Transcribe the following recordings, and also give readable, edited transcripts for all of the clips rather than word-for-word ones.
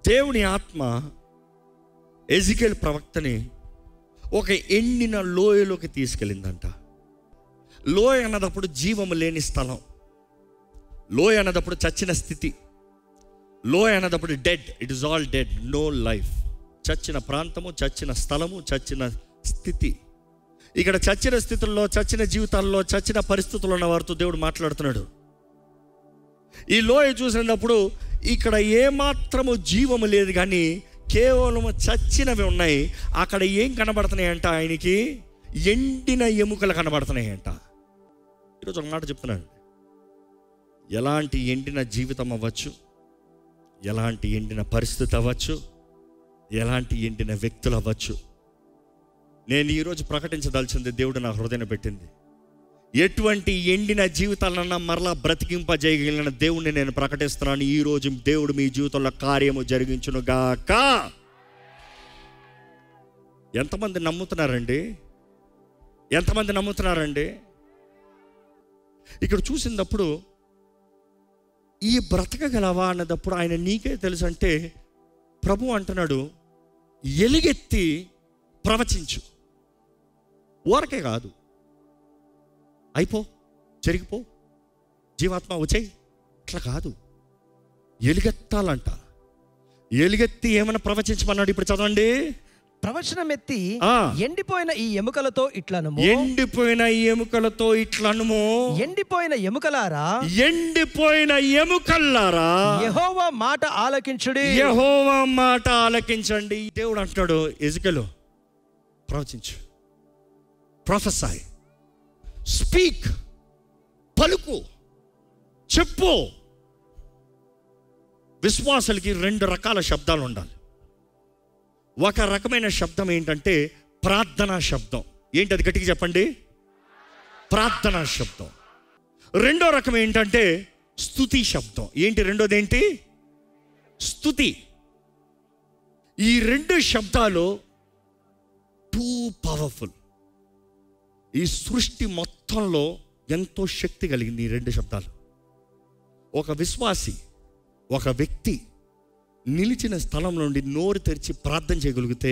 దేవుని ఆత్మ ఎజికేల్ ప్రవక్తని ఒక ఎండిన లోయలోకి తీసుకెళ్ళిందంట. లోయ అన్నదప్పుడు జీవము లేని స్థలం, లోయ అన్నదప్పుడు చచ్చిన స్థితి, లోయ అన్నదప్పుడు dead, it is all dead, no life. చచ్చిన ప్రాంతము, చచ్చిన స్థలము, చచ్చిన స్థితి. ఇక్కడ చచ్చిన స్థితుల్లో, చచ్చిన జీవితాల్లో, చచ్చిన పరిస్థితుల్లో ఉన్న వారితో దేవుడు మాట్లాడుతున్నాడు. ఈ లోయ చూసినప్పుడు ఇక్కడ ఏమాత్రము జీవము లేదు, కానీ కేవలము చచ్చినవి ఉన్నాయి. అక్కడ ఏం కనబడుతున్నాయంట? ఆయనకి ఎండిన ఎముకలు కనబడుతున్నాయంట. ఈరోజు ఒక మాట చెప్తున్నాను, ఎలాంటి ఎండిన జీవితం అవ్వచ్చు, ఎలాంటి ఎండిన పరిస్థితి అవ్వచ్చు, ఎలాంటి ఎండిన వ్యక్తులు అవ్వచ్చు, నేను ఈరోజు ప్రకటించదలిచింది దేవుడు నా హృదయాన్ని పెట్టింది. ఎటువంటి ఎండిన జీవితాలన్నా మరలా బ్రతికింపజేయగలిగిన దేవుణ్ణి నేను ప్రకటిస్తున్నాను. ఈరోజు దేవుడు మీ జీవితంలో కార్యము జరిగించును గాక. ఎంతమంది నమ్ముతున్నారండి? ఎంతమంది నమ్ముతున్నారండి? ఇక్కడ చూసినప్పుడు ఈ బ్రతకగలవా అన్నదప్పుడు ఆయన నీకే తెలుసు అంటే ప్రభు అంటున్నాడు, ఎలుగెత్తి ప్రవచించు. ఊరకే కాదు, అయిపో, జరిగిపో, జీవాత్మ వచ్చేయి, ఇట్లా కాదు, ఎలుగెత్తాలంట. ఎలుగెత్తి ఏమైనా ప్రవచించమన్నాడు. ఇప్పుడు చదవండి. ప్రవచనం ఎత్తి ఎండిపోయిన ఈ ఎముకలతో ఇట్లనుము, ఎండిపోయిన ఈ ఎముకలతో ఇట్లనుము, ఎండిపోయిన ఎముకలారా, ఎండిపోయిన ఎముకల్లారా, యెహోవా మాట ఆలకించుడి, యెహోవా మాట ఆలకించండి. దేవుడు అంటాడు, ఎజికేలు ప్రవచించు, ప్రొఫెసై, స్పీక్, పలుకు, చెప్పు. విశ్వాసులకి రెండు రకాల శబ్దాలు ఉండాలి. ఒక రకమైన శబ్దం ఏంటంటే ప్రార్థనా శబ్దం. ఏంటి అది? గట్టిగా చెప్పండి. ప్రార్థనా శబ్దం. రెండో రకం ఏంటంటే స్తుతి శబ్దం. ఏంటి రెండోది? ఏంటి? స్తుతి. ఈ రెండు శబ్దాలు టూ పవర్ఫుల్. ఈ సృష్టి మొత్తంలో ఎంతో శక్తి కలిగింది ఈ రెండు శబ్దాలు. ఒక విశ్వాసి, ఒక వ్యక్తి నిలిచిన స్థలం నుండి నోరు తెరిచి ప్రార్థన చేయగలిగితే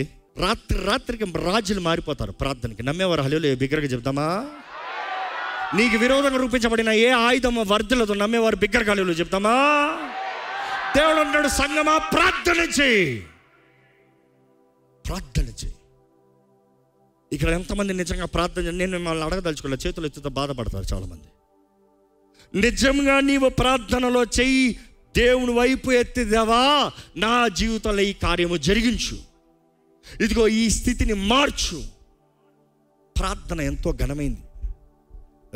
రాత్రికి రాజులు మారిపోతారు ప్రార్థనకి. నమ్మేవారు హల్లెలూయా బిగ్గరగా చెప్తామా? నీకు విరోధంగా రూపించబడిన ఏ ఆయుధం వర్ధలతో నమ్మేవారు బిగ్గరగా హల్లెలూయా చెప్తామా? దేవుడు అన్నాడు, సంగమా ప్రార్థన చేయి, ప్రార్థన చేయి. ఇక్కడ ఎంతమంది నిజంగా ప్రార్థన? నేను మిమ్మల్ని అడగదలుచుకోలే, చేతులు ఎత్తుతో బాధపడతారు చాలామంది. నిజంగా నీవు ప్రార్థనలో చెయ్యి, దేవుని వైపు ఎత్తి, దేవా నా జీవితంలో ఈ కార్యము జరిగించు, ఇదిగో ఈ స్థితిని మార్చు. ప్రార్థన ఎంతో ఘనమైంది.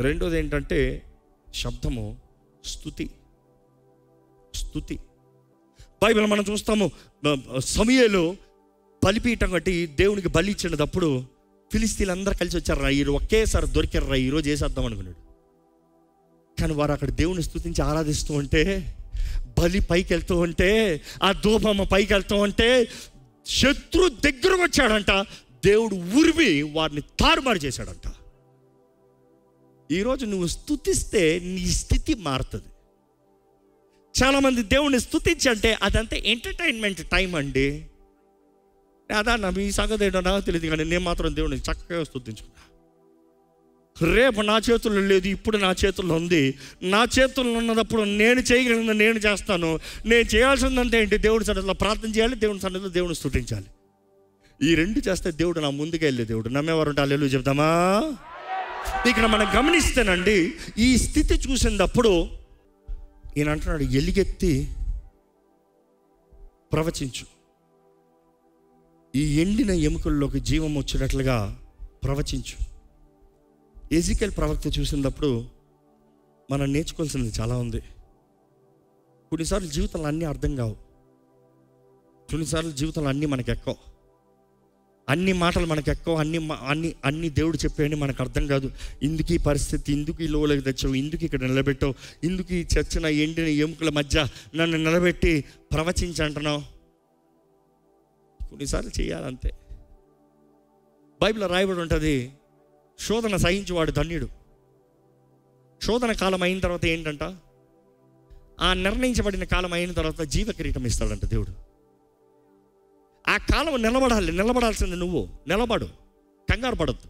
రెండోది ఏంటంటే శబ్దము, స్తుతి. స్తుతి. బైబిల్ మనం చూస్తాము, సమూయేలు బలిపీఠం కట్టి దేవునికి బలి ఇచ్చినప్పుడు ఫిలిస్తీన్లు అందరూ కలిసి వచ్చారు. ఈరోజు ఒకేసారి దొరికారు, ఈరోజు వేసేద్దాం అనుకున్నాడు. కానీ వారు అక్కడ దేవుని స్తుతించి ఆరాధిస్తూ ఉంటే, బలి పైకి వెళ్తూ ఉంటే, ఆ ధూపమ్మ పైకి వెళ్తూ ఉంటే శత్రు దగ్గరకు వచ్చాడంట. దేవుడు ఉరిమి వారిని తారుమారు చేశాడంట. ఈరోజు నువ్వు స్తుతిస్తే నీ స్థితి మారుతుంది. చాలామంది దేవుణ్ణి స్తుతించి అంటే అదంతా ఎంటర్టైన్మెంట్ టైం అండి. అదా నా మీ సంగతి ఏంటో నాకు తెలియదు, కానీ నేను మాత్రం దేవుడిని చక్కగా స్తుతించుకున్నా. రేపు నా చేతుల్లో లేదు, ఇప్పుడు నా చేతుల్లో ఉంది. నా చేతుల్లో ఉన్నప్పుడు నేను చేయగలిగింది నేను చేస్తాను. నేను చేయాల్సిందంటే ఏంటి? దేవుడి సన్నిధిలో ప్రార్థన చేయాలి, దేవుడి సన్నిధిలో దేవుడిని స్తుతించాలి. ఈ రెండు చేస్తే దేవుడు నా ముందుకు వెళ్ళే దేవుడు. నమ్మేవారు ఉంటే హల్లెలూయా చెప్తామా? ఇక్కడ మనం గమనిస్తేనండి, ఈ స్థితి చూసినప్పుడు ఈయన అంటున్నాడు, ఎలుగెత్తి ప్రవచించు, ఈ ఎండిన ఎముకల్లోకి జీవం వచ్చినట్లుగా ప్రవచించు. ఎజికేల్ ప్రవక్త చూసినప్పుడు మనం నేర్చుకోవాల్సింది చాలా ఉంది. కొన్నిసార్లు జీవితంలో అన్నీ అర్థం కావు, కొన్నిసార్లు జీవితంలో అన్నీ మనకు ఎక్కువ, అన్ని మాటలు మనకు ఎక్కువ, అన్ని దేవుడు చెప్పేవని మనకు అర్థం కాదు. ఇందుకు ఈ పరిస్థితి, ఇందుకు ఈ లోలోకి తెచ్చావు, ఇందుకు ఇక్కడ నిలబెట్టావు, ఇందుకు ఈ చచ్చిన ఎండిన ఎముకల మధ్య నన్ను నిలబెట్టి ప్రవచించంటున్నావు. కొన్నిసార్లు చేయాలంతే. బైబిల్లో రాయబడి ఉంటుంది, శోధన సహించేవాడు ధన్యుడు. శోధన కాలం అయిన తర్వాత ఏంటంట? ఆ నిర్ణయించబడిన కాలం అయిన తర్వాత జీవ కిరీటం ఇస్తాడంట దేవుడు. కొంతకాలం నిలబడాల్సింది నువ్వు. నిలబడు, కంగారు పడద్దు.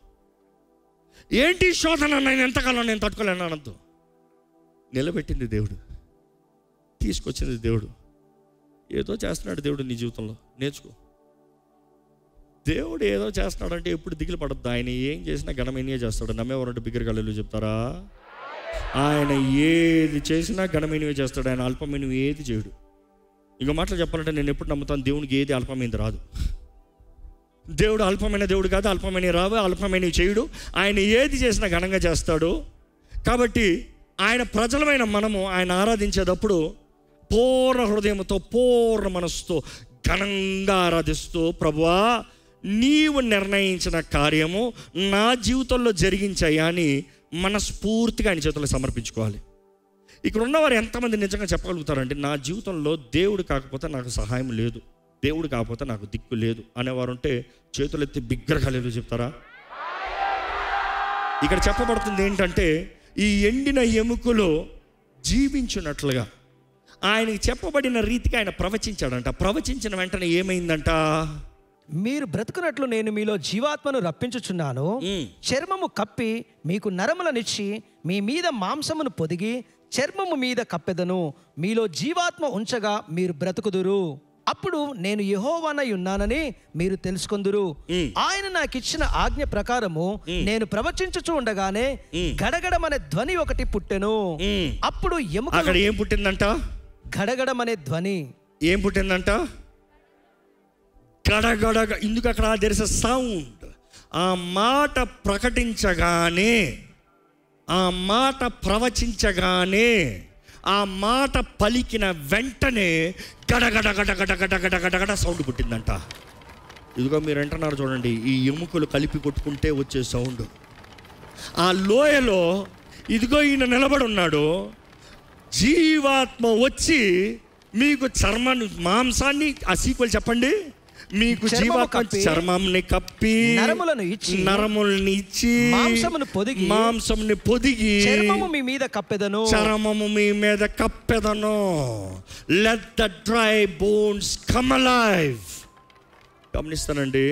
ఏంటి శోధన, నేను ఎంతకాలం నేను తట్టుకోలేను అనద్దు. నిలబెట్టింది దేవుడు, తీసుకొచ్చింది దేవుడు. ఏదో చేస్తున్నాడు దేవుడు నీ జీవితంలో, నేర్చుకో. దేవుడు ఏదో చేస్తున్నాడంటే ఎప్పుడు దిగులు పడద్దు. ఆయన ఏం చేసినా ఘనమైనయే చేస్తాడు. నమ్మేవారంటే బిగ్గరగా హల్లెలూయా చెప్తారా? ఆయన ఏది చేసినా ఘనమైనవే చేస్తాడు. ఆయన అల్పమైనవి ఏది చేయడు. ఇంకో మాటలు చెప్పాలంటే నేను ఎప్పుడు నమ్ముతాను, దేవునికి ఏది అల్పమైనది రాదు. దేవుడు అల్పమైన దేవుడు కాదు, అల్పమైనవి రావు, అల్పమైనవి చేయడు. ఆయన ఏది చేసినా ఘనంగా చేస్తాడు. కాబట్టి ఆయన ప్రజలమైన మనము ఆయన ఆరాధించేటప్పుడు పూర్ణ హృదయంతో, పూర్ణ మనస్సుతో ఘనంగా ఆరాధిస్తూ, ప్రభువా నీవు నిర్ణయించిన కార్యము నా జీవితంలో జరిగించాయా అని మనస్ఫూర్తిగా ఆయన చేతుల్లో సమర్పించుకోవాలి. ఇక్కడ ఉన్నవారు ఎంతమంది నిజంగా చెప్పగలుగుతారంటే, నా జీవితంలో దేవుడు కాకపోతే నాకు సహాయం లేదు, దేవుడు కాకపోతే నాకు దిక్కు లేదు అనేవారు ఉంటే చేతులు ఎత్తి బిగ్గరగా హల్లెలూయా చెప్తారా? ఇక్కడ చెప్పబడుతుంది ఏంటంటే, ఈ ఎండిన ఎముకలో జీవించినట్లుగా ఆయనకి చెప్పబడిన రీతికి ఆయన ప్రవచించాడంట. ప్రవచించిన వెంటనే ఏమైందంట? మీరు బ్రతుకున్నట్లు నేను మీలో జీవాత్మను రప్పించుచున్నాను. చర్మము కప్పి మీకు నరములనిచ్చి మీ మీద మాంసమును పొదిగి చర్మము మీద కప్పెదను. మీలో జీవాత్మ ఉంచగా మీరు బ్రతుకుదురు. అప్పుడు నేను యెహోవానై ఉన్నానని మీరు తెలుసుకొందురు. ఆయన నాకు ఇచ్చిన ఆజ్ఞ ప్రకారము నేను ప్రవచించుచూ ఉండగానే గడగడమనే ధ్వని ఒకటి పుట్టెను. అప్పుడు ఎముక అక్కడ ఏం పుట్టిందంట? గడగడమనే ధ్వని ఏం పుట్టిందంట? గడగడగ. ఎందుకు అక్కడ దేర్ ఇస్ ఎ సౌండ్. ఆ మాట ప్రకటించగానే, ఆ మాట ప్రవచించగానే, ఆ మాట పలికిన వెంటనే గడగడ గడగడ గడగడ గడగడ సౌండ్ పుట్టిందంట. ఇదిగో మీరు అంటున్నారు చూడండి, ఈ ఎముకలు కలిపి కొట్టుకుంటే వచ్చే సౌండ్. ఆ లోయలో ఇదిగో ఈయన నిలబడి ఉన్నాడు. జీవాత్మ వచ్చి మీకు చర్మాన్ని, మాంసాన్ని, ఆ సీక్వెల్ చెప్పండి, మీకు జీవాత్మ చర్మంని కప్పి నరముల్ని ఇచ్చి మాంసముని పొదిగి చర్మము మీ మీద కప్పెదను. చర్మము మీ మీద కప్పెదను. Let the dry bones come alive. గమనిస్తానండి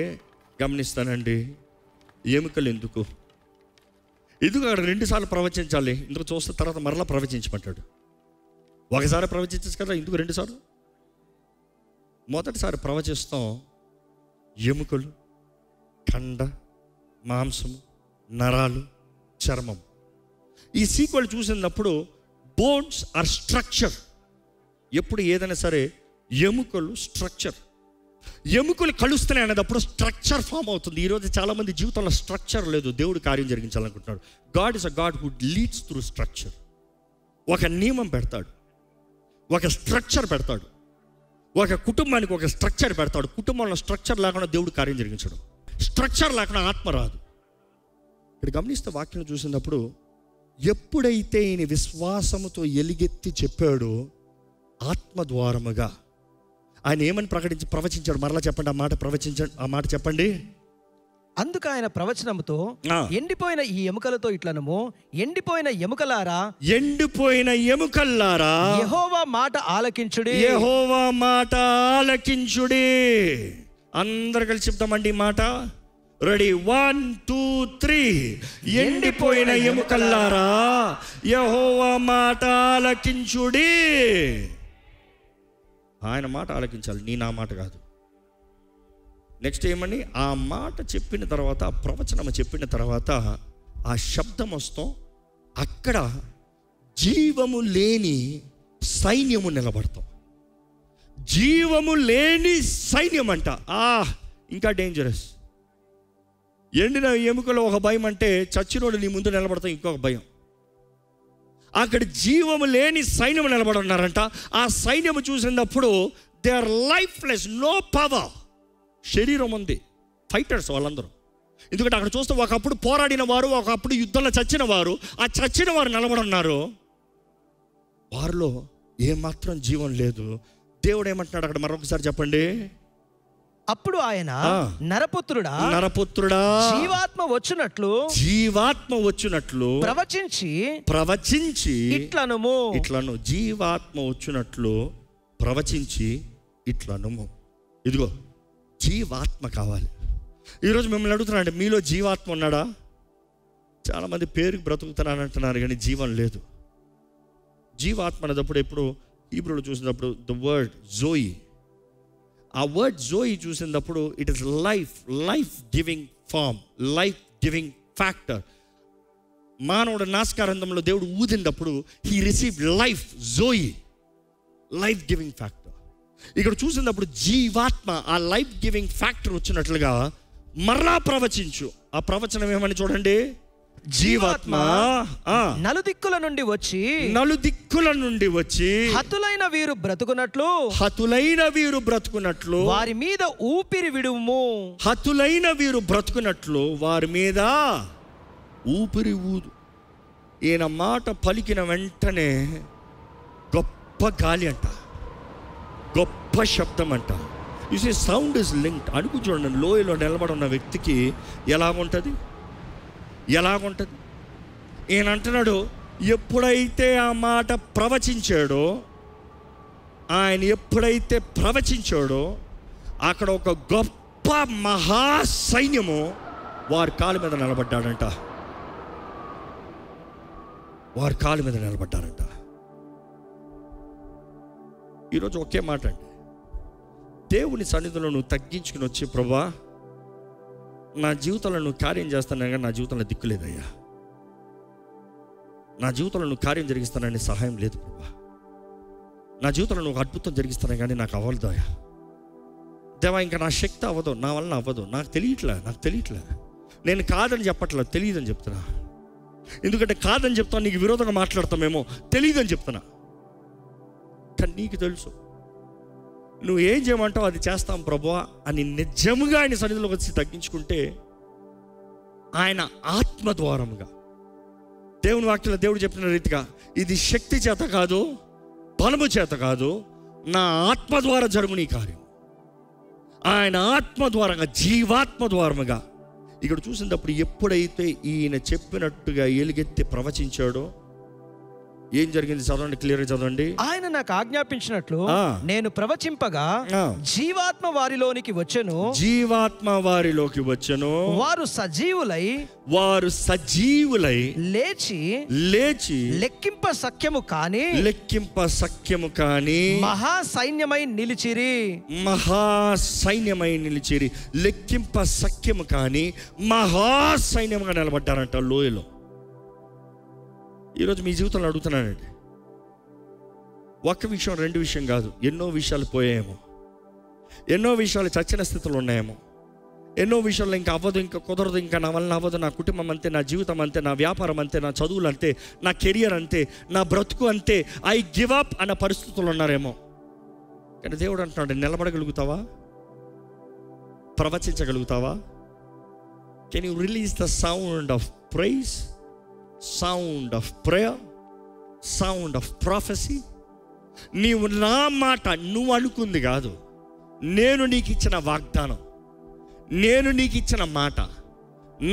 ఎముకలు ఎందుకు అక్కడ 2 సార్లు ప్రవచించాలి? ఇందుకు చూస్తే తర్వాత మరలా ప్రవచించమంటాడు. ఒకసారి ప్రవచించచ్చు కదా, ఎందుకు 2 సార్లు? మొదటిసారి ప్రవచిస్తాం ఎముకలు, కండ, మాంసము, నరాలు, చర్మం. ఈ సీక్వెల్ చూసినప్పుడు బోన్స్ ఆర్ స్ట్రక్చర్. ఎప్పుడు ఏదైనా సరే ఎముకలు స్ట్రక్చర్. ఎముకలు కలుస్తున్నాయి అనేటప్పుడు స్ట్రక్చర్ ఫామ్ అవుతుంది. ఈరోజు చాలామంది జీవితంలో స్ట్రక్చర్ లేదు, దేవుడు కార్యం జరిగించాలనుకుంటున్నాడు. God is a God who leads through structure. ఒక నియమం పెడతాడు, ఒక స్ట్రక్చర్ పెడతాడు, ఒక కుటుంబానికి ఒక స్ట్రక్చర్ పెడతాడు. కుటుంబంలో స్ట్రక్చర్ లేకుండా దేవుడు కార్యం జరిగించడు. స్ట్రక్చర్ లేకుండా ఆత్మ రాదు. ఇక్కడ గమనిస్తే వాక్యం చూసినప్పుడు ఎప్పుడైతే ఈయన విశ్వాసముతో ఎలుగెత్తి చెప్పాడో ఆత్మ ద్వారముగా ఆయన ఏమని ప్రవచించాడు? మరలా చెప్పండి ఆ మాట, ప్రవచించండి ఆ మాట చెప్పండి. అందుకు ఆయన ప్రవచనముతో ఎండిపోయిన ఈ ఎముకలతో ఇట్లనము, ఎండిపోయిన ఎముకలారా, ఎండిపోయిన ఎముకల్లారా, యెహోవా మాట ఆలకించుడి, యెహోవా మాట ఆలకించుడి. అందరు కలిసి చెప్తామండి ఈ మాట. రెడీ, 1 2 3. ఎండిపోయిన ఎముకల్లారా, యెహోవా మాట ఆలకించుడి. ఆయన మాట ఆలకించాలి, నీ నా మాట కాదు. నెక్స్ట్ ఏమని? ఆ మాట చెప్పిన తర్వాత, ఆ ప్రవచనం చెప్పిన తర్వాత ఆ శబ్దం వస్తాం, అక్కడ జీవము లేని సైన్యము నిలబడతాం. జీవము లేని సైన్యం అంట. ఇంకా డేంజరస్. ఎండిన ఎముకలో ఒక భయం అంటే చచ్చినోడు నీ ముందు నిలబడతాం, ఇంకొక భయం. అక్కడ జీవము లేని సైన్యం నిలబడున్నారంట. ఆ సైన్యము చూసినప్పుడు they are lifeless, no power. శరీరం ఉంది, ఫైటర్స్ వాళ్ళందరూ. ఎందుకంటే అక్కడ చూస్తే ఒకప్పుడు పోరాడిన వారు, ఒకప్పుడు యుద్ధంలో చచ్చిన వారు, ఆ చచ్చిన వారు నిలబడున్నారు. వారిలో ఏమాత్రం జీవం లేదు. దేవుడు ఏమంటున్నాడు అక్కడ? మరొకసారి చెప్పండి. అప్పుడు ఆయన నరపుత్రుడా జీవాత్మ వచ్చినట్లు ప్రవచించి ఇట్లను జీవాత్మ వచ్చినట్లు ప్రవచించి ఇట్లనుము. ఇదిగో జీవాత్మ కావాలి. ఈరోజు మిమ్మల్ని అడుగుతున్నానండి, మీలో జీవాత్మ ఉన్నాడా? చాలామంది పేరుకి బ్రతుకుతున్నాను అంటున్నారు కానీ జీవం లేదు. జీవాత్మ అనేటప్పుడు ఎప్పుడు హీబ్రూలో చూసినప్పుడు ద వర్డ్ జోయి, ఆ వర్డ్ జోయి చూసినప్పుడు it is life giving form, life giving factor. మానవుడు నాసికారంధంలో దేవుడు ఊదినప్పుడు he received life, zoe, life giving factor. ఇక్కడ చూసినప్పుడు జీవాత్మ, ఆ లైఫ్ గివింగ్ ఫ్యాక్టర్ వచ్చినట్లుగా మరలా ప్రవచించు. ఆ ప్రవచనం ఏమని చూడండి, జీవాత్మ నలుదిక్కుల నుండి వచ్చి హతులైన వీరు బ్రతుకున్నట్లు వారి మీద ఊపిరి విడుము. హతులైన వీరు బ్రతుకున్నట్లు వారి మీద ఊపిరి ఊదు. ఈయన మాట పలికిన వెంటనే గొప్ప గాలి అంట, గొప్ప శబ్దం అంట. You see sound is linked. అడుగు చూడండి, లోయలో నిలబడి ఉన్న వ్యక్తికి ఎలాగుంటుంది? ఈయన అంటున్నాడు, ఎప్పుడైతే ఆ మాట ప్రవచించాడో, ఆయన ఎప్పుడైతే ప్రవచించాడో అక్కడ ఒక గొప్ప మహాసైన్యము వారి కాళ్ళ మీద నిలబడ్డాడంట. ఈరోజు ఒకే మాట అండి, దేవుని సన్నిధిలో నువ్వు తగ్గించుకుని వచ్చి, ప్రభువా నా జీవితంలో నువ్వు కార్యం చేస్తాను కానీ నా జీవితంలో దిక్కులేదయ్యా, నా జీవితంలో నువ్వు కార్యం జరిగిస్తానని సహాయం లేదు ప్రభా, నా జీవితంలో నువ్వు అద్భుతం జరిగిస్తాను కానీ నాకు అవ్వదు అయ్యా దేవా, ఇంకా నా శక్తి అవ్వదు, నా వలన అవ్వదు, నాకు తెలియట్లే. నేను కాదని చెప్పట్లేదు, తెలియదని చెప్తున్నా. ఎందుకంటే కాదని చెప్తాను, నీకు విరోధంగా మాట్లాడతామేమో, తెలియదని చెప్తున్నా. కానీ నీకు తెలుసు, నువ్వు ఏం చేయమంటావు అది చేస్తాం ప్రభువా అని నిజముగా ఆయన సన్నిధిలోకి వచ్చి తగ్గించుకుంటే, ఆయన ఆత్మ ద్వారముగా, దేవుని వాక్యంలో దేవుడు చెప్పిన రీతిగా, ఇది శక్తి చేత కాదు, బలము చేత కాదు, నా ఆత్మ ద్వారా జరుగుని కార్యం. ఆయన ఆత్మ ద్వారంగా, జీవాత్మ ద్వారముగా ఇక్కడ చూసినప్పుడు ఎప్పుడైతే ఈయన చెప్పినట్టుగా ఎలుగెత్తి ప్రవచించాడో ఏం జరిగింది? చదవండి, క్లియర్గా చదవండి. ఆయన నాకు ఆజ్ఞాపించినట్లు నేను ప్రవచింపగా జీవాత్మ వారిలోనికి వచ్చెను. వారు సజీవులై లేచి లెక్కింప సఖ్యము కాని మహాసైన్యమై నిలిచిరి. లెక్కింప సఖ్యము కాని మహాసైన్యముగా నిలబడ్డారంట లోయలో. ఈరోజు మీ జీవితంలో అడుగుతున్నానండి, ఒక్క విషయం, రెండు విషయం కాదు, ఎన్నో విషయాలు పోయాయేమో, ఎన్నో విషయాలు చచ్చిన స్థితిలో ఉన్నాయేమో, ఎన్నో విషయాల్లో ఇంకా అవ్వదు, ఇంకా కుదరదు, ఇంకా నా వల్ల అవ్వదు, నా కుటుంబం అంతే, నా జీవితం అంతే, నా వ్యాపారం అంతే, నా చదువులు అంతే, నా కెరియర్ అంతే, నా బ్రతుకు అంతే, ఐ గివ్ అప్ అన్న పరిస్థితులు ఉన్నారేమో. కానీ దేవుడు అంటున్నాడు, నిలబడగలుగుతావా? ప్రవచించగలుగుతావా? Can you release the sound of praise, sound of prayer, sound of prophecy? నీవు నా మాట, నువ్వు అనుకుంది కాదు, నేను నీకు ఇచ్చిన వాగ్దానం, నేను నీకు ఇచ్చిన మాట,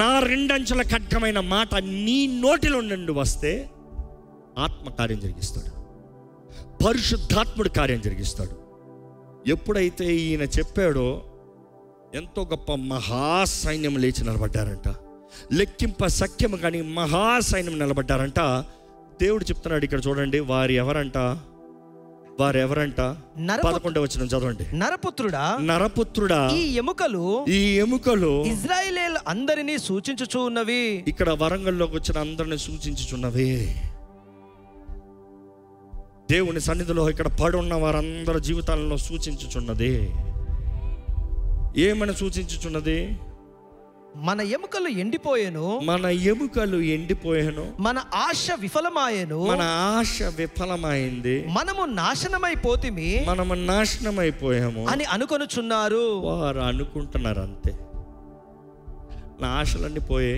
నా రెండంచుల ఖడ్గమైన మాట నీ నోటిలో నుండి వస్తే ఆత్మ కార్యం జరిగిస్తాడు, పరిశుద్ధాత్ముడు కార్యం జరిగిస్తాడు. ఎప్పుడైతే ఈయన చెప్పాడో ఎంతో గొప్ప మహాసైన్యం లేచి నిలబడ్డారంట. లెక్కింప సఖ్యము కానీ మహాసైన్యం నిలబడ్డారంట. దేవుడు చెప్తున్నాడు ఇక్కడ చూడండి, వారు ఎవరంట? 11వ వచనం చదవండి. నరపుత్రుడా ఈ ఎముకలు ఇశ్రాయేలు అందరినీ సూచించుచున్నవి. ఇక్కడ వరంగల్లోకి వచ్చిన అందరిని సూచించుచున్నవి. దేవుని సన్నిధిలో ఇక్కడ పడున్న వారందరి జీవితాలలో సూచించుచున్నది. ఏమని సూచించుచున్నది? మన ఎముకలు ఎండిపోయెను, మన ఆశ విఫలమాయింది, మనము నాశనమైపోయాము అని అనుకొనుచున్నారు. వారు అనుకుంటున్నారు అంతే, నా ఆశలన్నీ పోయే,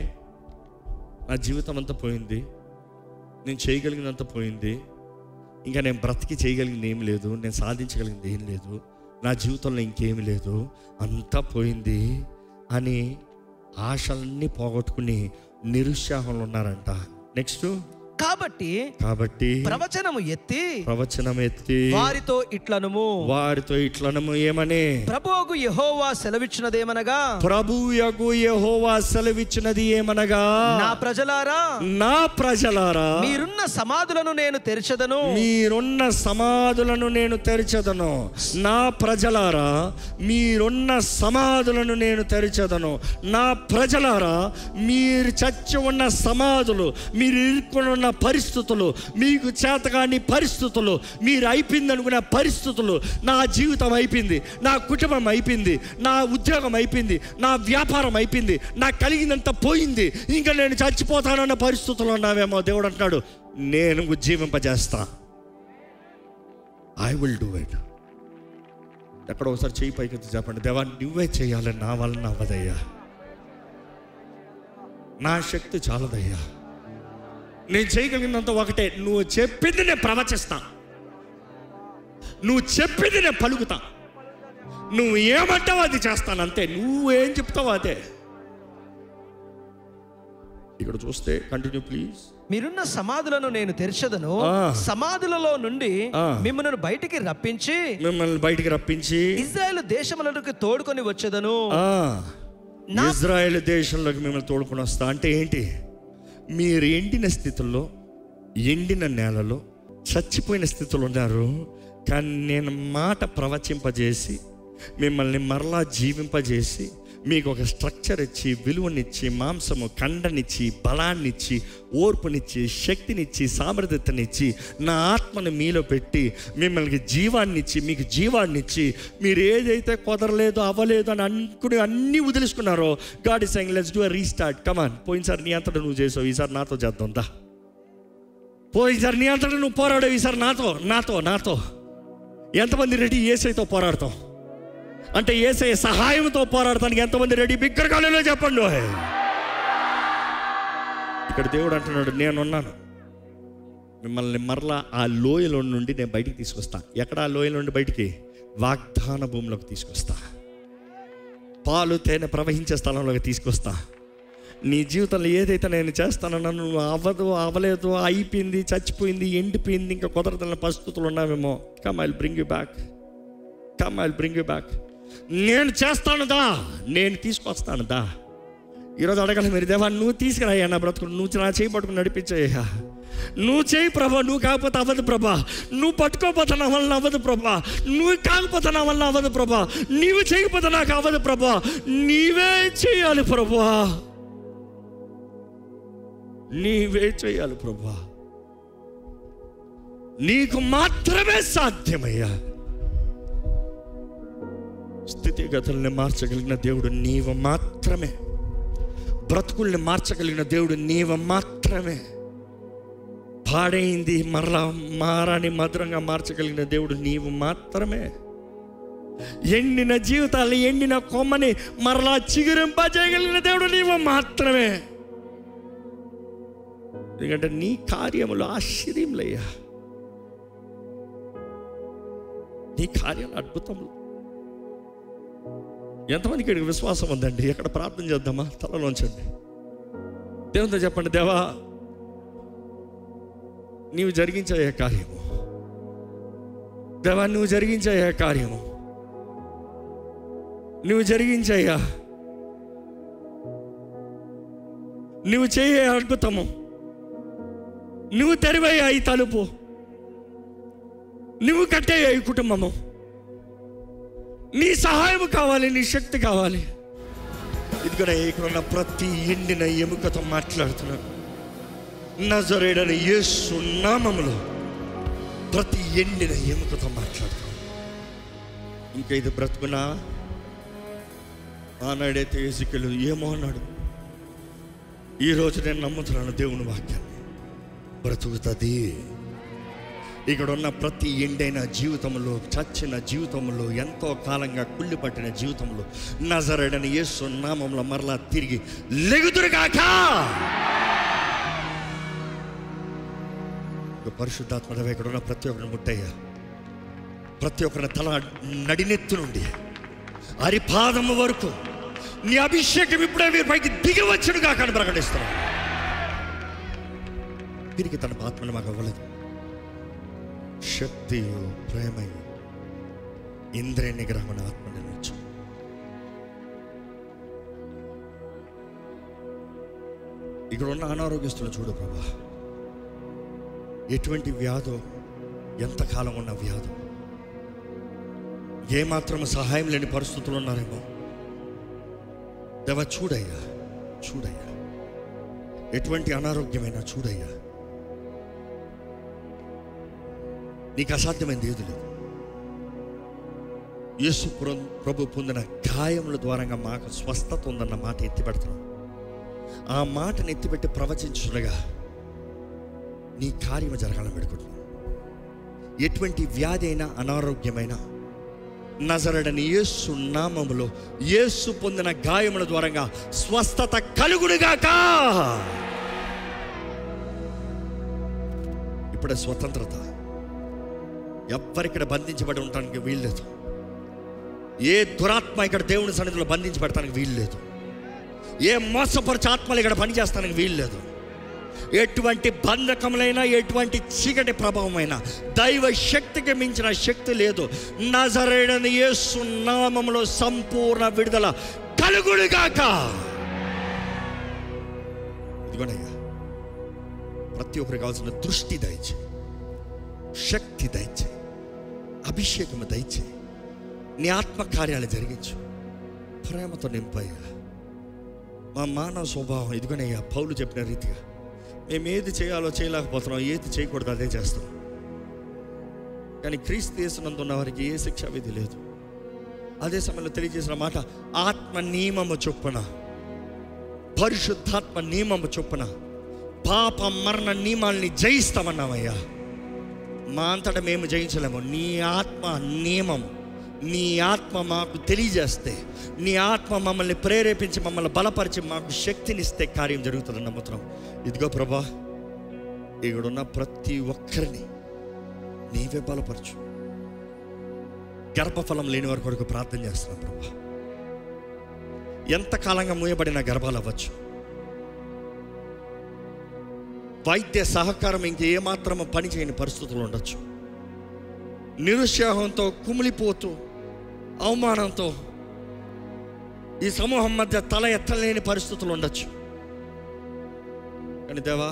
నా జీవితం అంతా పోయింది, నేను చేయగలిగినంత పోయింది, ఇంకా నేను బ్రతికి చేయగలిగింది ఏం లేదు, నేను సాధించగలిగింది ఏం లేదు, నా జీవితంలో ఇంకేమి లేదు, అంతా పోయింది అని ఆశలన్నీ పోగొట్టుకుని నిరుత్సాహంలో ఉన్నారంట. నెక్స్ట్ కాబట్టి ప్రవచనము ఎత్తి వారితో ఇట్లనము ఏమని? ప్రభువుకు యెహోవా సెలవిచ్చినది ఏమనగా నా ప్రజలారా మీరున్న సమాధులను నేను తెరచెదను. నా ప్రజలారా మీరున్న సమాధులను నేను తెరచెదను. నా ప్రజలారా మీరు చచ్చి ఉన్న సమాధులు, మీరు ఇరుక్కుని ఉన్న పరిస్థితులు, మీకు చేతకాని పరిస్థితులు, మీరు అయిపోయింది అనుకున్న పరిస్థితులు, నా జీవితం అయిపోయింది, నా కుటుంబం అయిపోయింది, నా ఉద్యోగం అయిపోయింది, నా వ్యాపారం అయిపోయింది, నాకు కలిగిందంతా పోయింది, ఇంకా నేను చచ్చిపోతానన్న పరిస్థితులు ఉన్నావేమో. దేవుడు అంటున్నాడు, నేను ఉజ్జీవింపజేస్తా. I will do it. ఎక్కడ ఒకసారి చేయి పైకి చెప్పండి, దేవా నువ్వే చేయాలి, నా వలన అవ్వదయ్యా, నా శక్తి చాలదయ్యా, నేను చేయగలిగినంత ఒకటే, నువ్వు చెప్పింది నేను ప్రవచిస్తా, నువ్వు చెప్పింది నేను పలుకుతా, నువ్వు ఏమంటావు అది చేస్తాను, అంతే. నువ్వేం చెప్తావు అదే. ఇక్కడ చూస్తే కంటిన్యూ ప్లీజ్. మీరున్న సమాధులను నేను తెరచెదను, సమాధులలో నుండి మిమ్మల్ని బయటికి రప్పించి ఇజ్రాయేలు దేశములకు తోడుకొని వచ్చేదను. ఇజ్రాయేల్ దేశంలోకి మిమ్మల్ని తోడుకొని వస్తా అంటే ఏంటి? మీరు ఎండిన స్థితుల్లో, ఎండిన నేలలో, చచ్చిపోయిన స్థితిలో ఉన్నారు, కానీ నేను మాట ప్రవచింపజేసి మిమ్మల్ని మరలా జీవింపజేసి మీకు ఒక స్ట్రక్చర్ ఇచ్చి, విలువనిచ్చి, మాంసము కండనిచ్చి, బలాన్నిచ్చి, ఓర్పునిచ్చి, శక్తినిచ్చి, సామర్థ్యతనిచ్చి, నా ఆత్మను మీలో పెట్టి మిమ్మల్ని జీవాన్నిచ్చి, మీకు జీవాన్నిచ్చి, మీరు ఏదైతే కుదరలేదు అవ్వలేదు అని అనుకుని అన్నీ వదిలేసుకున్నారో, God is saying let's do a restart. Come on, పోయినసారి నీ అంతటా నువ్వు చేసావు, ఈసారి నాతో చేద్దాం దా. పోయినసారి నీ అంతటా నువ్వు పోరాడావు, ఈసారి నాతో. ఎంతమంది రెడీ? యేసయ్యతో పోరాడతాం అంటే యేసయ్య సహాయంతో పోరాడటానికి ఎంతమంది రెడీ? బిగ్గరగాలిలో చెప్పండి. ఇక్కడ దేవుడు అంటున్నాడు, నేనున్నాను, మిమ్మల్ని మరలా ఆ లోయలో నుండి నేను బయటికి తీసుకొస్తా. ఎక్కడ? ఆ లోయలో నుండి బయటికి వాగ్దాన భూమిలోకి తీసుకొస్తా, పాలు తేనె ప్రవహించే స్థలంలోకి తీసుకొస్తా. నీ జీవితంలో ఏదైతే నేను చేస్తానన్నా నువ్వు అవ్వలేదు, అయిపోయింది, చచ్చిపోయింది, ఎండిపోయింది, ఇంకా కుదరదన్న పరిస్థితులు ఉన్నావేమో. Come I will bring you back. నేను చేస్తాను దా, నేను తీసుకొస్తాను దా. ఈరోజు అడగాలి మీరు, దేవా నువ్వు తీసుకురాయ్యా నా బ్రతుకు, నువ్వు నా చేయి పట్టుకుని నడిపించాయ్యా, నువ్వు చేయి ప్రభా, నువ్వు కాకపోతే అవ్వదు ప్రభా, నువ్వు పట్టుకోపోతే నా వల్ల అవ్వదు ప్రభా, నువ్వు కాకపోతే నా వల్ల అవ్వదు ప్రభా, నీవు చేయకపోతే నాకు అవ్వదు ప్రభా, నీవే చేయాలి ప్రభా, నీవే చేయాలి ప్రభా, నీకు మాత్రమే సాధ్యమయ్యా. స్థితిగతుల్ని మార్చగలిగిన దేవుడు నీవు మాత్రమే, బ్రతుకుల్ని మార్చగలిగిన దేవుడు నీవు మాత్రమే, పాడైంది మరలా మారాని మధురంగా మార్చగలిగిన దేవుడు నీవు మాత్రమే, ఎండిన జీవితాలు, ఎండిన కొమ్మని మరలా చిగురింపజేయగలిగిన దేవుడు నీవు మాత్రమే. ఎందుకంటే నీ కార్యములు ఆశ్చర్యములయ్యా, నీ కార్యాలు అద్భుతములు. ఎంతమందికి ఇక్కడికి విశ్వాసం ఉందండి? ఎక్కడ ప్రార్థన చేద్దామా? తలలోంచండి, దేవునితో చెప్పండి, దేవా నీవు జరిగించే కార్యము, దేవా నువ్వు జరిగించే కార్యము, నువ్వు జరిగించయ్యా, నువ్వు చేయ అద్భుతము, నువ్వు తెరివయ్యా ఈ తలుపు, నువ్వు కట్టేయ్యా ఈ కుటుంబము. నీ సహాయం కావాలి, నీ శక్తి కావాలి. ఇదిగో ఇక్కడ ప్రతి ఎండిన ఎముకతో మాట్లాడుతున్నాను, నజరేయుడైన యేసు నామములో ప్రతి ఎండిన ఎముకతో మాట్లాడుతున్నాను. ఇంకా ఇది బ్రతుకునా? ఆనాడైతే ఎజికేలు ఏమో అన్నాడు, ఈరోజు నేను నమ్ముతున్నాను దేవుని వాక్యాన్ని, బ్రతుకుతుంది. ఇక్కడ ఉన్న ప్రతి ఎండైన జీవితంలో, చచ్చిన జీవితంలో, ఎంతో కాలంగా కుళ్ళిపట్టిన జీవితంలో నజరేయుడైన యేసు నామములో మరలా తిరిగి లెగుదురుగాక. పరిశుద్ధాత్మ ఇక్కడ ఉన్న ప్రతి ఒక్కరిని ముట్టయ్యా, ప్రతి ఒక్కరిని తల నడినెత్తు నుండి అరిపాదము వరకు నీ అభిషేకం ఇప్పుడే మీరు పైకి దిగి వచ్చుడుగా కానీ ప్రకటిస్తున్నాను. పిరికి తన ఆత్మను మాకు అవ్వలేదు. శక్తియు ప్రేమయు ఇంద్రియ నిగ్రహమైన ఆత్మని నుంచి ఇక్కడ ఉన్న అనారోగ్యస్తులు చూడు ప్రభా, ఎటువంటి వ్యాధో, ఎంతకాలం ఉన్న వ్యాధో, ఏమాత్రం సహాయం లేని పరిస్థితులు ఉన్నారేమో దేవా, చూడయ్యా, చూడయ్యా, ఎటువంటి అనారోగ్యమైనా చూడయ్యా. నీకు అసాధ్యమైనది ఏది లేదు. యేసు ప్రభు పొందిన గాయముల ద్వారంగా మాకు స్వస్థత ఉందన్న మాట ఎత్తిపెడుతున్నాం. ఆ మాటను ఎత్తిపెట్టి ప్రవచించుగా నీ కార్యము జరగాలని పెడుకుంటున్నాం. ఎటువంటి వ్యాధి అయినా, అనారోగ్యమైనా నజరేయుడైన యేసు నామములో, యేసు పొందిన గాయముల ద్వారంగా స్వస్థత కలుగునుగాక. ఇప్పుడే స్వతంత్రత. ఎవ్వరిక్కడ బంధించబడి ఉండటానికి వీల్లేదు. ఏ దురాత్మ ఇక్కడ దేవుని సన్నిధిలో బంధించబడటానికి వీల్లేదు. ఏ మోసపరచు ఆత్మలు ఇక్కడ పనిచేస్తానికి వీల్లేదు. ఎటువంటి బంధకములైనా, ఎటువంటి చీకటి ప్రభావమైనా దైవ శక్తికి మించిన శక్తి లేదు. నజరేయుడైన యేసు నామములో సంపూర్ణ విడుదల కలుగునుగాక. ఇదిగోనయ్యా, ప్రతి ఒక్కరికి కావాల్సిన దృష్టి దయచే, శక్తి దయచే, అభిషేకము దయచే, నీ ఆత్మ కార్యాలు జరిగించు, ప్రేమతో నింపయ్యా. మా మానవ స్వభావం ఇదిగోనయ్యా, పౌలు చెప్పిన రీతిగా మేము ఏది చేయాలో చేయలేకపోతున్నాం, ఏది చేయకూడదు అదే చేస్తాం. కానీ క్రీస్తు యేసునందు ఉన్న వారికి ఏ శిక్ష విధి లేదు. అదే సమయంలో తెలియజేసిన మాట, ఆత్మ నియమము చొప్పున, పరిశుద్ధాత్మ నియమము చొప్పున పాప మరణ నియమాల్ని జయిస్తామన్నామయ్యా. మా అంతటా మేము జయించలేము. నీ ఆత్మ నియమము, నీ ఆత్మ మాకు తెలియజేస్తే, నీ ఆత్మ మమ్మల్ని ప్రేరేపించి, మమ్మల్ని బలపరిచి, మాకు శక్తినిస్తే కార్యం జరుగుతుందని నమ్ముతున్నాం. ఇదిగో ప్రభా, ఇక్కడున్న ప్రతి ఒక్కరిని నీవే బలపరచు. గర్భఫలం లేని వారి కొరకు ప్రార్థన చేస్తున్నాం ప్రభా. ఎంతకాలంగా మూయబడిన గర్భాలు అవ్వచ్చు, వైద్య సహకారం ఇంకేమాత్రం పని చేయని పరిస్థితులు ఉండొచ్చు, నిరుత్సాహంతో కుమిలిపోతూ, అవమానంతో ఈ సమూహం మధ్య తల ఎత్తలేని పరిస్థితులు ఉండొచ్చు. కానీ దేవా,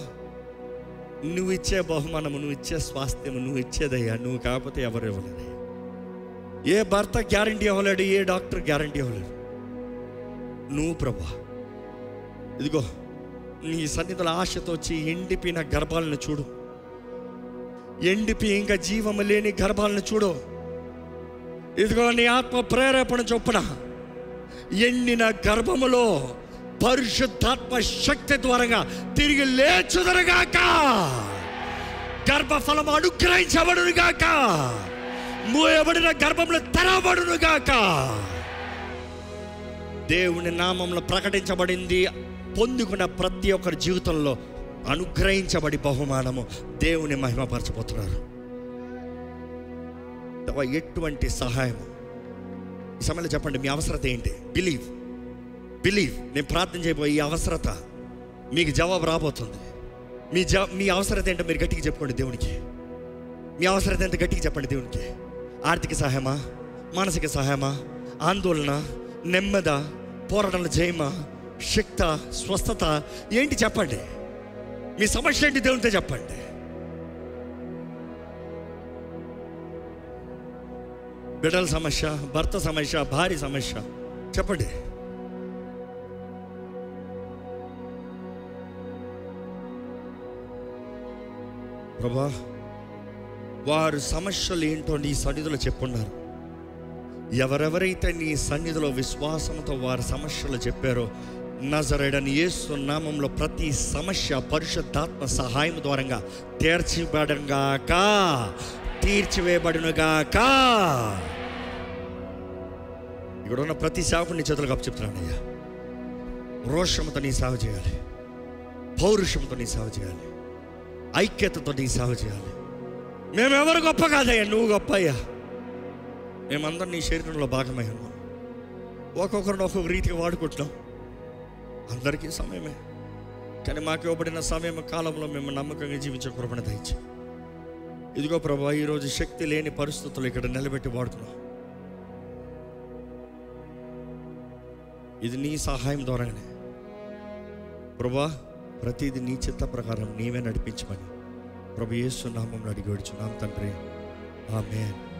నువ్వు ఇచ్చే బహుమానము, నువ్వు ఇచ్చే స్వాస్థ్యము, నువ్వు ఇచ్చేదయ్యా. నువ్వు కాకపోతే ఎవరు ఇవ్వలేదయ్యా. ఏ భర్త గ్యారంటీ ఇవ్వలేడు, ఏ డాక్టర్ గ్యారంటీ ఇవ్వలేడు. నువ్వు ప్రభా, ఇదిగో నీ సన్నిధుల ఆశతో వచ్చి ఎండిపోయిన గర్భాలను చూడు, ఎండిపి ఇంకా జీవము లేని గర్భాలను చూడు. ఇదిగో నీ ఆత్మ ప్రేరేపణ చొప్పున ఎండిన గర్భములో పరిశుద్ధాత్మ శక్తి ద్వారంగా తిరిగి లేచుదరుగాక. గర్భఫలం అనుగ్రహించబడునుగాక. మూయబడిన గర్భంలో తెరవబడునుగాక. దేవుని నామంలో ప్రకటించబడింది పొందుకున్న ప్రతి ఒక్కరి జీవితంలో అనుగ్రహించబడి బహుమానము దేవుని మహిమపరచబోతున్నారు. ఎటువంటి సహాయము ఈ సమయంలో చెప్పండి. మీ అవసరత ఏంటి? బిలీవ్. నేను ప్రార్థన చేయబోయే ఈ అవసరత మీకు జవాబు రాబోతుంది. మీ అవసరత ఏంటో మీరు గట్టిగా చెప్పుకోండి దేవునికి. మీ అవసరత ఎంత గట్టిగా చెప్పండి దేవునికి. ఆర్థిక సహాయమా, మానసిక సహాయమా, ఆందోళన, నెమ్మద, పోరాటంలో జయమా, శక్తి, స్వస్థత ఏంటి చెప్పండి. మీ సమస్య ఏంటి దేవునితో చెప్పండి. బిడ్డల సమస్య, భర్త సమస్య, భార్య సమస్య చెప్పండి. ప్రభా, వారు సమస్యలు ఏంటో నీ సన్నిధిలో చెప్పున్నారు. ఎవరెవరైతే నీ సన్నిధిలో విశ్వాసంతో వారి సమస్యలు చెప్పారో, నజరేయుడైన యేసు నామంలో ప్రతి సమస్య పరిశుద్ధాత్మ సహాయం ద్వారంగా తీర్చివేయబడునుగాక. ఇక్కడ ఉన్న ప్రతి సేవకుని చేతులకు అప్పచెప్తున్నానయ్యా. రోషంతో నీ సేవ చేయాలి, పౌరుషంతో నీ సేవ చేయాలి, ఐక్యతతో నీ సేవ చేయాలి. మేమెవరు గొప్ప కాదయ్యా, నువ్వు గొప్ప అయ్యా. మేమందరం నీ శరీరంలో భాగమయ్యాము. ఒక్కొక్కరిని ఒక్కొక్క రీతిగా వాడుకుంటున్నాం. అందరికీ సమయమే. కానీ మాకు ఇవ్వబడిన సమయం కాలంలో మేము నమ్మకంగా జీవించే కృపణ దయచేయి. ఇదిగో ప్రభా, ఈరోజు శక్తి లేని పరిస్థితులు ఇక్కడ నిలబెట్టి వాడుతున్నాం. ఇది నీ సహాయం ద్వారానే ప్రభా, ప్రతిదీ నీ చిత్త ప్రకారం నీవే నడిపించమని ప్రభు యేసు నామములో అడిగి వేడుచున్నాం తండ్రి. ఆమేన్.